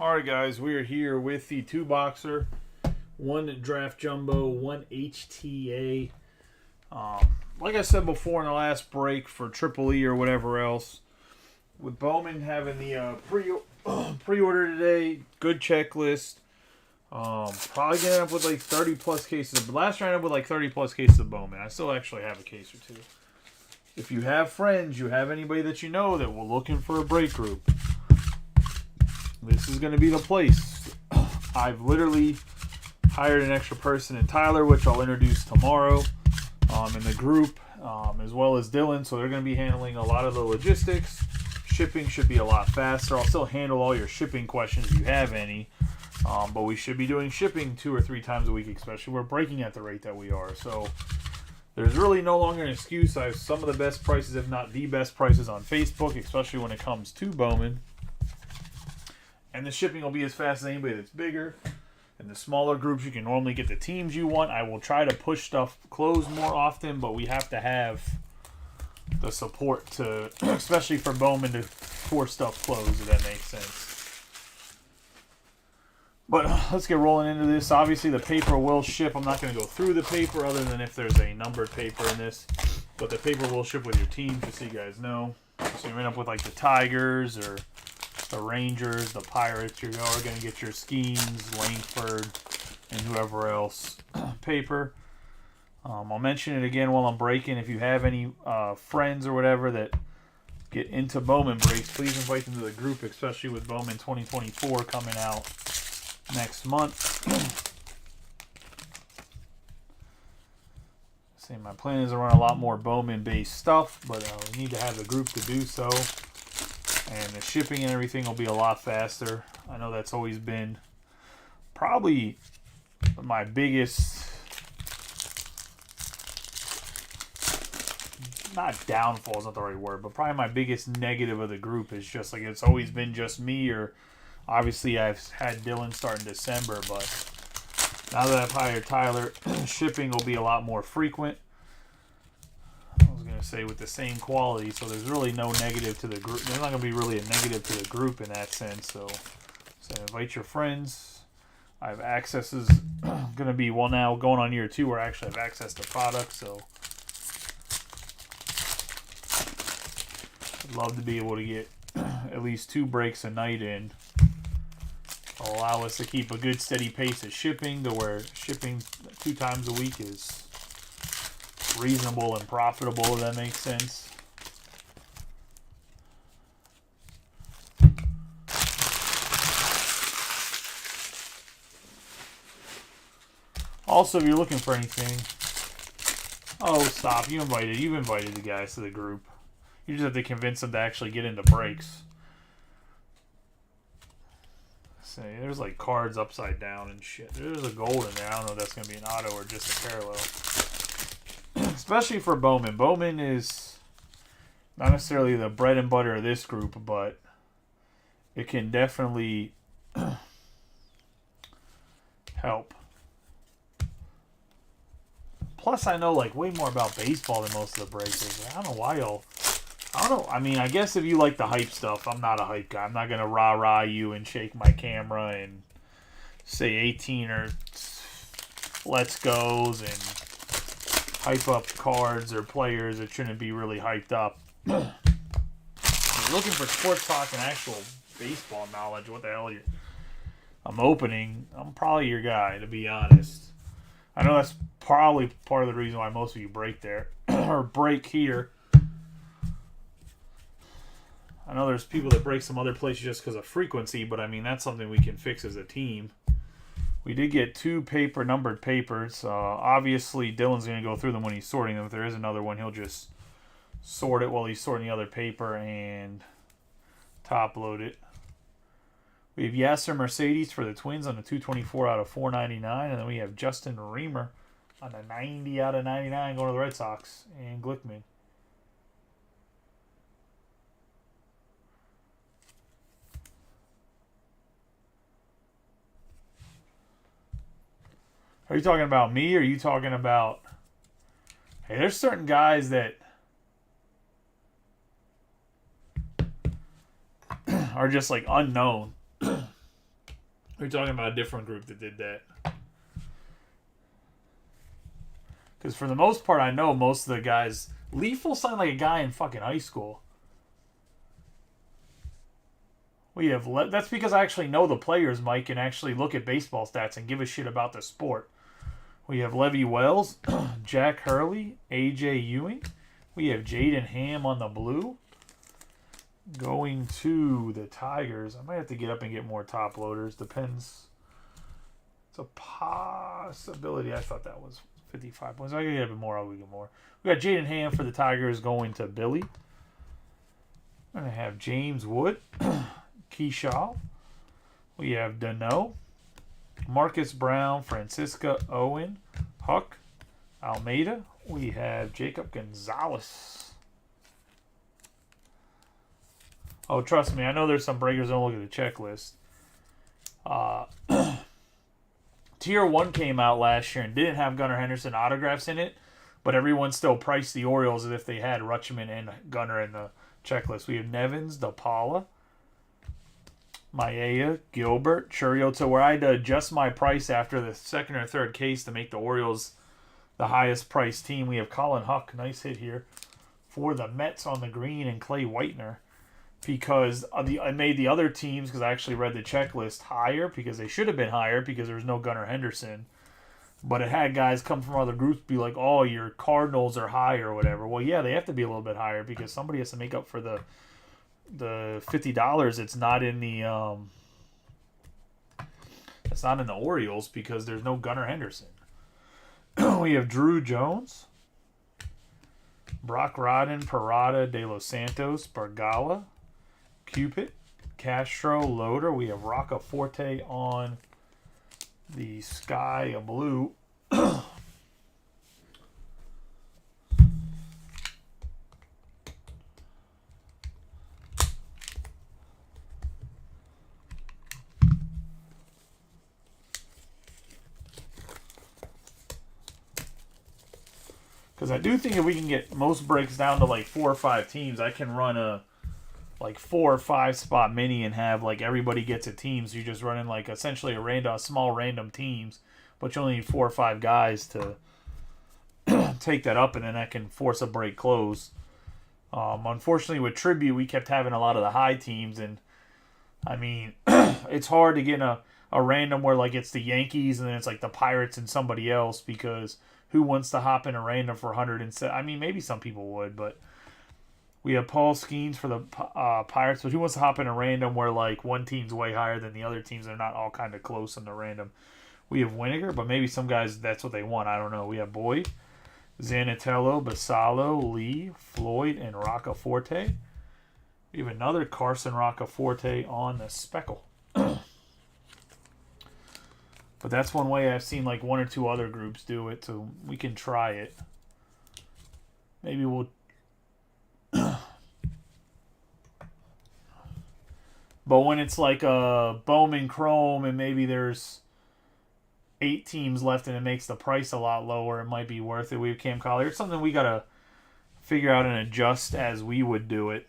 Alright guys, we are here with the 2-boxer, 1 draft jumbo, 1 HTA. Like I said before in the last break for Triple E or whatever else, with Bowman having the pre-order today, good checklist. Probably gonna end up with like 30 plus cases. But last year I ended up with like 30 plus cases of Bowman. I still actually have a case or two. If you have friends, you have anybody that you know that were looking for a break group, this is going to be the place. I've literally hired an extra person in Tyler, which I'll introduce tomorrow, in the group, as well as Dylan. So they're going to be handling a lot of the logistics. Shipping should be a lot faster. I'll still handle all your shipping questions if you have any. But we should be doing shipping 2 or 3 times a week, especially. We're breaking at the rate that we are. So there's really no longer an excuse. I have some of the best prices, if not the best prices on Facebook, especially when it comes to Bowman. And the shipping will be as fast as anybody that's bigger. In the smaller groups, you can normally get the teams you want. I will try to push stuff closed more often, but we have to have the support to, especially for Bowman, to force stuff closed, if that makes sense. But let's get rolling into this. Obviously, the paper will ship. I'm not going to go through the paper other than if there's a numbered paper in this. But the paper will ship with your team, just so you guys know. So you end up with like the Tigers or the Rangers, the Pirates. You are going to get your Skeens, Langford, and whoever else paper. I'll mention it again while I'm breaking. If you have any friends or whatever that get into Bowman breaks, please invite them to the group, especially with Bowman 2024 coming out next month. See, my plan is to run a lot more Bowman-based stuff, but we need to have the group to do so. And the shipping and everything will be a lot faster. I know that's always been probably my biggest, not downfall is not the right word, but probably my biggest negative of the group is just like it's always been just me, or obviously I've had Dylan start in December, but now that I've hired Tyler, shipping will be a lot more frequent. Say with the same quality, so there's really no negative to the group. There's not going to be really a negative to the group in that sense. So invite your friends. I have accesses going to be, well, now going on year 2 where I actually have access to products. So I'd love to be able to get at least 2 breaks a night in. It'll allow us to keep a good steady pace of shipping to where shipping 2 times a week is reasonable and profitable, if that makes sense. Also, if you're looking for anything, stop! You've invited the guys to the group. You just have to convince them to actually get into breaks. See, there's like cards upside down and shit. There's a gold in there. I don't know if that's gonna be an auto or just a parallel. Especially for Bowman. Bowman is not necessarily the bread and butter of this group, but it can definitely help. Plus, I know like way more about baseball than most of the breakers. I don't know why y'all. I don't know. I mean, I guess if you like the hype stuff, I'm not a hype guy. I'm not gonna rah-rah you and shake my camera and say 18 or let's goes and hype up cards or players that shouldn't be really hyped up. If you're looking for sports talk and actual baseball knowledge, what the hell I'm opening, I'm probably your guy, to be honest. I know that's probably part of the reason why most of you break there, or break here. I know there's people that break some other places just because of frequency, but I mean, that's something we can fix as a team. We did get 2 numbered papers. Obviously, Dylan's going to go through them when he's sorting them. If there is another one, he'll just sort it while he's sorting the other paper and top load it. We have Yasser Mercedes for the Twins on the 224 out of 499. And then we have Justin Reamer on the 90 out of 99 going to the Red Sox. And Glickman. Are you talking about me, or are you talking about... Hey, there's certain guys that are just like unknown. We're talking about a different group that did that. Because for the most part, I know most of the guys... Leaf will sign like a guy in fucking high school. We have... That's because I actually know the players, Mike, and actually look at baseball stats and give a shit about the sport. We have Levy Wells, Jack Hurley, A.J. Ewing. We have Jaden Ham on the blue. Going to the Tigers. I might have to get up and get more top loaders. Depends. It's a possibility. I thought that was 55 points. I can get a bit more. I'll get more. We got Jaden Ham for the Tigers going to Billy. We're going to have James Wood, Keyshaw. We have Dano, Marcus Brown, Francisca Owen, Huck, Almeida. We have Jacob Gonzalez. Oh, trust me, I know there's some breakers. Don't look at the checklist. Tier 1 came out last year and didn't have Gunnar Henderson autographs in it, but everyone still priced the Orioles as if they had Rutschman and Gunnar in the checklist. We have Nevins, DePaula, Maeda, Gilbert, Churio. So where I had to adjust my price after the second or third case to make the Orioles the highest priced team. We have Colin Huck, nice hit here, for the Mets on the green, and Clay Whitener. Because I made the other teams, because I actually read the checklist, higher, because they should have been higher because there was no Gunnar Henderson. But it had guys come from other groups be like, oh, your Cardinals are high or whatever. Well, yeah, they have to be a little bit higher because somebody has to make up for the $50. It's not in the Orioles because there's no Gunnar Henderson. We have Drew Jones, Brock Rodden, Parada, De Los Santos, Bergala, Cupid, Castro, Loader. We have Roccaforte on the sky blue. Because I do think if we can get most breaks down to like 4 or 5 teams, I can run a like 4 or 5 spot mini and have like everybody gets a team. So you're just running like essentially a small random teams, but you only need 4 or 5 guys to take that up, and then that can force a break close. Unfortunately, with Tribute, we kept having a lot of the high teams, and I mean, it's hard to get a random where like it's the Yankees and then it's like the Pirates and somebody else, because who wants to hop in a random for 107? I mean, maybe some people would, but we have Paul Skeens for the Pirates. But who wants to hop in a random where like one team's way higher than the other teams? They're not all kind of close in the random. We have Winiger, but maybe some guys, that's what they want. I don't know. We have Boyd, Zanatello, Basallo, Lee, Floyd, and Roccaforte. We have another Carson Roccaforte on the speckle. But that's one way I've seen like 1 or 2 other groups do it, so we can try it. Maybe we'll... But when it's like a Bowman Chrome and maybe there's 8 teams left and it makes the price a lot lower, it might be worth it. We have Cam Collier. It's something we got to figure out and adjust as we would do it.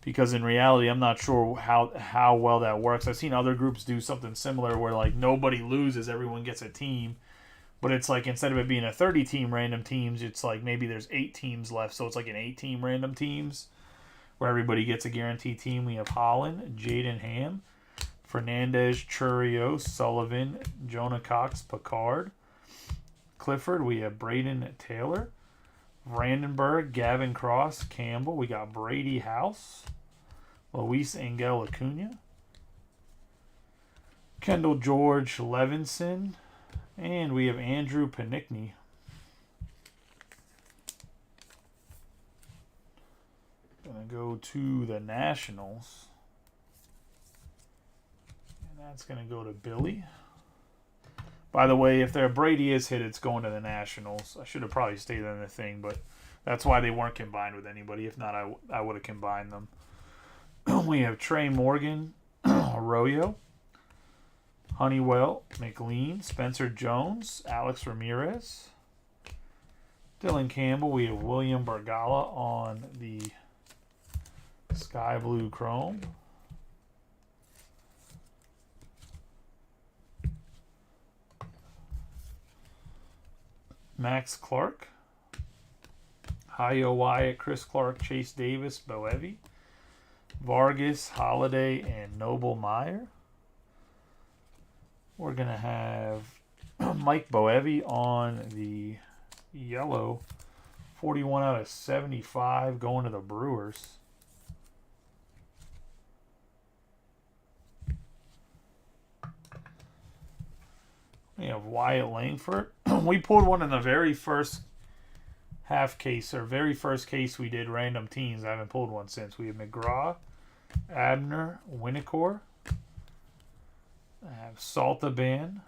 Because in reality, I'm not sure how well that works. I've seen other groups do something similar where like nobody loses, everyone gets a team. But it's like instead of it being a 30-team random teams, it's like maybe there's 8 teams left. So it's like an 8-team random teams where everybody gets a guaranteed team. We have Holland, Jaden Ham, Fernandez, Churio, Sullivan, Jonah Cox, Picard, Clifford. We have Braden Taylor, Brandenburg, Gavin Cross, Campbell. We got Brady House, Luis Angel Acuna, Kendall George Levinson, and we have Andrew Panicki. Gonna go to the Nationals. And that's gonna go to Billy. By the way, if their Brady is hit, it's going to the Nationals. I should have probably stayed in the thing, but that's why they weren't combined with anybody. If not, I would have combined them. We have Trey Morgan, Arroyo, Honeywell, McLean, Spencer Jones, Alex Ramirez, Dylan Campbell. We have William Bergala on the Sky Blue Chrome. Max Clark. Hio Wyatt, Chris Clark, Chase Davis, Boevi. Vargas, Holiday, and Noble Meyer. We're going to have Mike Boevi on the yellow. 41 out of 75 going to the Brewers. We have Wyatt Langford. We pulled one in the very first half case, or very first case we did random teams. I haven't pulled one since. We have McGraw, Abner, Winnicor. I have Saltaban,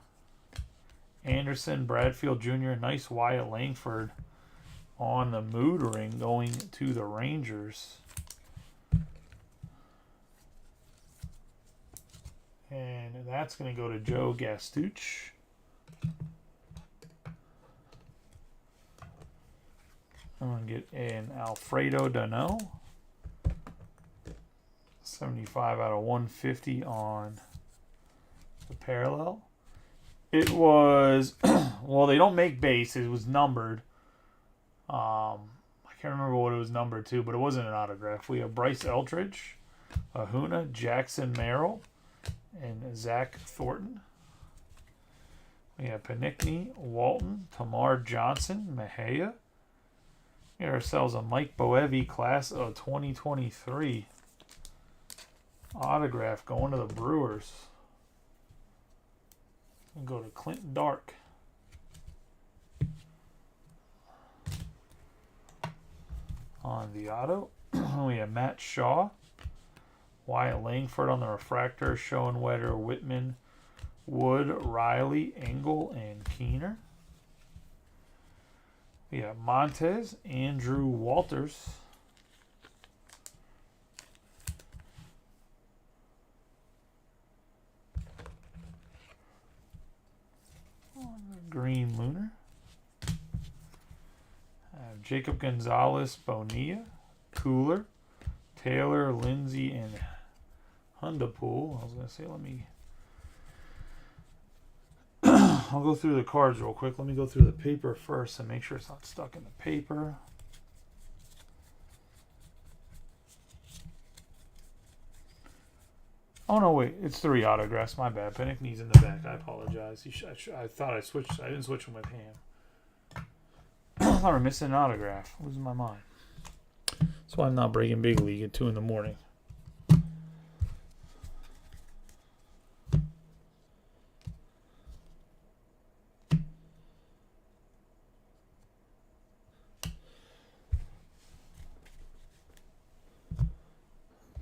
Anderson, Bradfield Jr. Nice Wyatt Langford on the mood ring going to the Rangers. And that's going to go to Joe Gastucci. I'm going to get an Alfredo Dano. 75 out of 150 on the parallel. It was, well, they don't make base. It was numbered. I can't remember what it was numbered to, but it wasn't an autograph. We have Bryce Eldridge, Ahuna, Jackson Merrill, and Zach Thornton. We have Panicki, Walton, Tamar Johnson, Mejia. We get ourselves a Mike Boevi class of 2023 autograph going to the Brewers. And go to Clinton Dark. On the auto, we have Matt Shaw, Wyatt Langford on the refractor, Schoenwetter, Whitman, Wood, Riley, Engel, and Keener. We have Montez, Andrew Walters. Green Lunar. Jacob Gonzalez, Bonilla, Cooler, Taylor, Lindsay, and Hundapool. I was going to say, I'll go through the cards real quick. Let me go through the paper first and make sure it's not stuck in the paper. Oh, no, wait. It's 3 autographs. My bad. Panicki's in the back. I apologize. I thought I switched. I didn't switch them with him. I thought I'm missing an autograph. Losing my mind. That's why I'm not breaking Big League at 2 in the morning.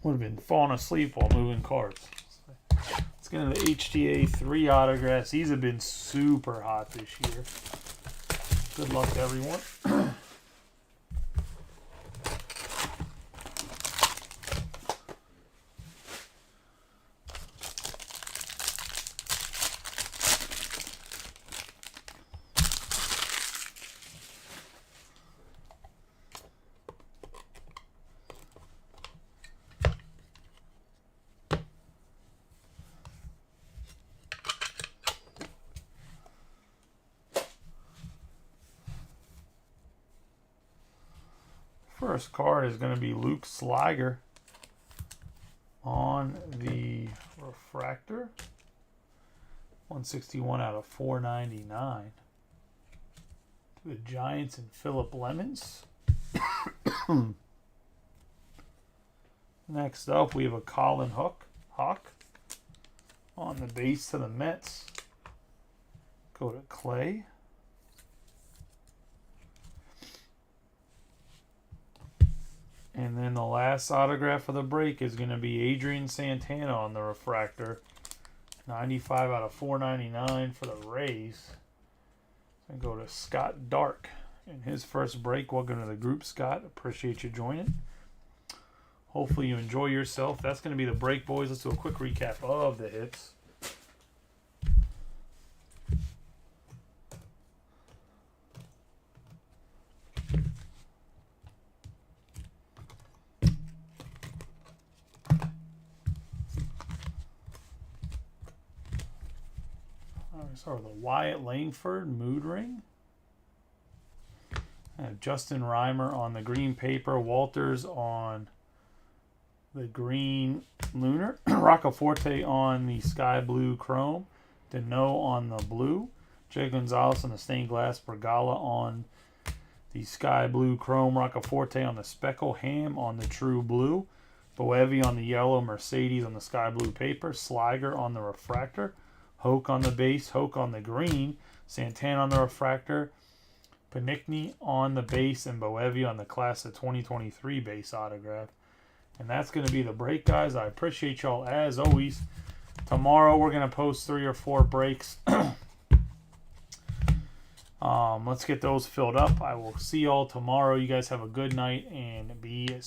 Would have been falling asleep while moving cards. Let's get into the HTA 3 autographs. These have been super hot this year. Good luck to everyone. First card is going to be Luke Sliger on the refractor. 161 out of 499. To the Giants and Phillip Lemons. Next up, we have a Colin Hawk on the base to the Mets. Go to Clay. And then the last autograph of the break is going to be Adrian Santana on the refractor. 95 out of 499 for the Rays. And go to Scott Dark in his first break. Welcome to the group, Scott. Appreciate you joining. Hopefully you enjoy yourself. That's going to be the break, boys. Let's do a quick recap of the hits. Start with a Wyatt Langford mood ring. Justin Reimer on the green paper. Walters on the green lunar. Roccaforte on the sky blue chrome. Deneau on the blue. Jay Gonzalez on the stained glass. Bergala on the sky blue chrome. Roccaforte on the speckle. Ham on the true blue. Boevi on the yellow. Mercedes on the sky blue paper. Sliger on the refractor. Hoke on the base. Hoke on the green. Santana on the refractor. Panicki on the base. And Boevi on the class of 2023 base autograph. And that's going to be the break, guys. I appreciate y'all as always. Tomorrow we're going to post 3 or 4 breaks. Let's get those filled up. I will see y'all tomorrow. You guys have a good night and be